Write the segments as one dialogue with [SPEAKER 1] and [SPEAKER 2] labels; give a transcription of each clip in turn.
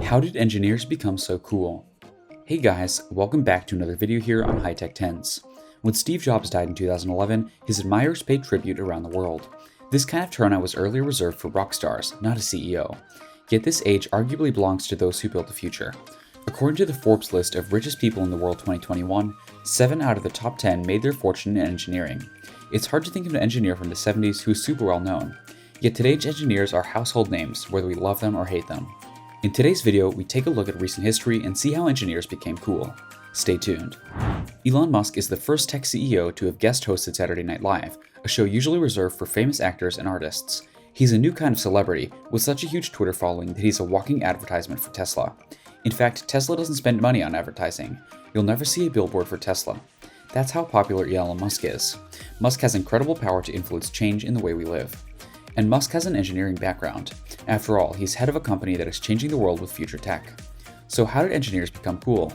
[SPEAKER 1] How did engineers become so cool? Hey guys, welcome back to another video here on High Tech 10s. When Steve Jobs died in 2011, his admirers paid tribute around the world. This kind of turnout was earlier reserved for rock stars, not a CEO. Yet this age arguably belongs to those who built the future. According to the Forbes list of richest people in the world 2021, 7 out of the top 10 made their fortune in engineering. It's hard to think of an engineer from the 70s who is super well known. Yet today's engineers are household names, whether we love them or hate them. In today's video, we take a look at recent history and see how engineers became cool. Stay tuned. Elon Musk is the first tech CEO to have guest hosted Saturday Night Live, a show usually reserved for famous actors and artists. He's a new kind of celebrity, with such a huge Twitter following that he's a walking advertisement for Tesla. In fact, Tesla doesn't spend money on advertising. You'll never see a billboard for Tesla. That's how popular Elon Musk is. Musk has incredible power to influence change in the way we live. And Musk has an engineering background. After all, he's head of a company that is changing the world with future tech. So how did engineers become cool?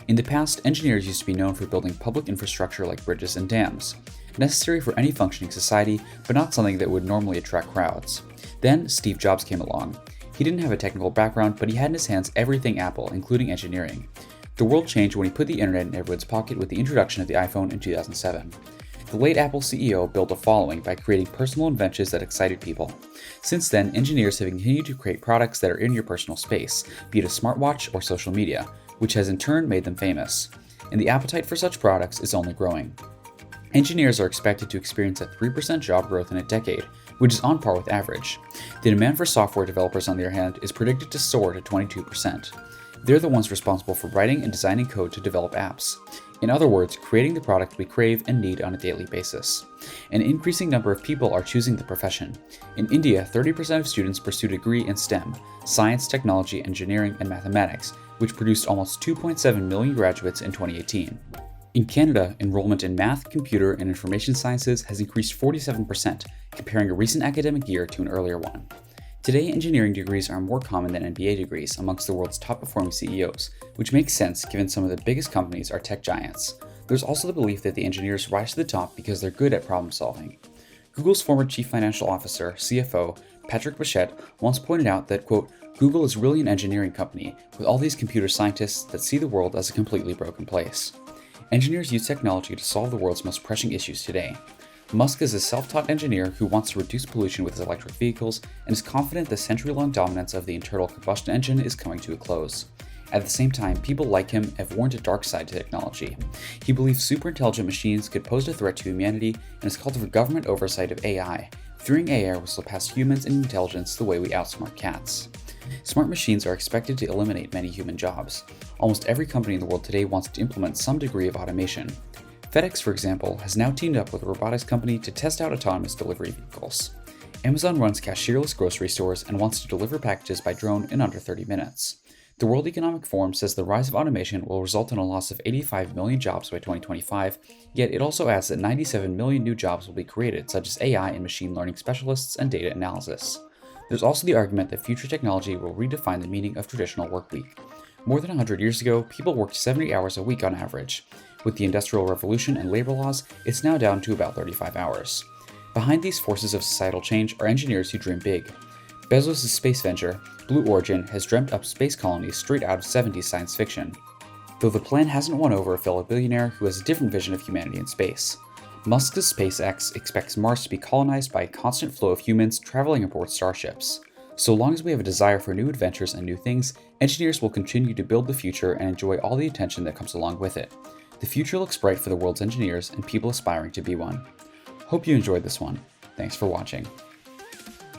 [SPEAKER 1] In the past, engineers used to be known for building public infrastructure like bridges and dams, necessary for any functioning society, but not something that would normally attract crowds. Then, Steve Jobs came along. He didn't have a technical background, but he had in his hands everything Apple, including engineering. The world changed when he put the internet in everyone's pocket with the introduction of the iPhone in 2007. The late Apple CEO built a following by creating personal inventions that excited people. Since then, engineers have continued to create products that are in your personal space, be it a smartwatch or social media, which has in turn made them famous. And the appetite for such products is only growing. Engineers are expected to experience a 3% job growth in a decade, which is on par with average. The demand for software developers, on the other hand, is predicted to soar to 22%. They're the ones responsible for writing and designing code to develop apps. In other words, creating the product we crave and need on a daily basis. An increasing number of people are choosing the profession. In India, 30% of students pursue a degree in STEM, science, technology, engineering, and mathematics, which produced almost 2.7 million graduates in 2018. In Canada, enrollment in math, computer, and information sciences has increased 47%, comparing a recent academic year to an earlier one. Today, engineering degrees are more common than MBA degrees amongst the world's top-performing CEOs, which makes sense given some of the biggest companies are tech giants. There's also the belief that the engineers rise to the top because they're good at problem-solving. Google's former chief financial officer, CFO, Patrick Pichette, once pointed out that, quote, Google is really an engineering company, with all these computer scientists that see the world as a completely broken place. Engineers use technology to solve the world's most pressing issues today. Musk is a self-taught engineer who wants to reduce pollution with his electric vehicles and is confident the century-long dominance of the internal combustion engine is coming to a close. At the same time, people like him have warned a dark side to technology. He believes super-intelligent machines could pose a threat to humanity and has called for government oversight of AI, fearing AI will surpass humans in intelligence the way we outsmart cats. Smart machines are expected to eliminate many human jobs. Almost every company in the world today wants to implement some degree of automation. FedEx, for example, has now teamed up with a robotics company to test out autonomous delivery vehicles. Amazon runs cashierless grocery stores and wants to deliver packages by drone in under 30 minutes. The World Economic Forum says the rise of automation will result in a loss of 85 million jobs by 2025, yet it also adds that 97 million new jobs will be created, such as AI and machine learning specialists and data analysis. There's also the argument that future technology will redefine the meaning of traditional work week. More than 100 years ago, people worked 70 hours a week on average. With the Industrial Revolution and labor laws, it's now down to about 35 hours. Behind these forces of societal change are engineers who dream big. Bezos' space venture, Blue Origin, has dreamt up space colonies straight out of 70s science fiction. Though the plan hasn't won over a fellow billionaire who has a different vision of humanity in space. Musk's SpaceX expects Mars to be colonized by a constant flow of humans traveling aboard starships. So long as we have a desire for new adventures and new things, engineers will continue to build the future and enjoy all the attention that comes along with it. The future looks bright for the world's engineers and people aspiring to be one. Hope you enjoyed this one. Thanks for watching.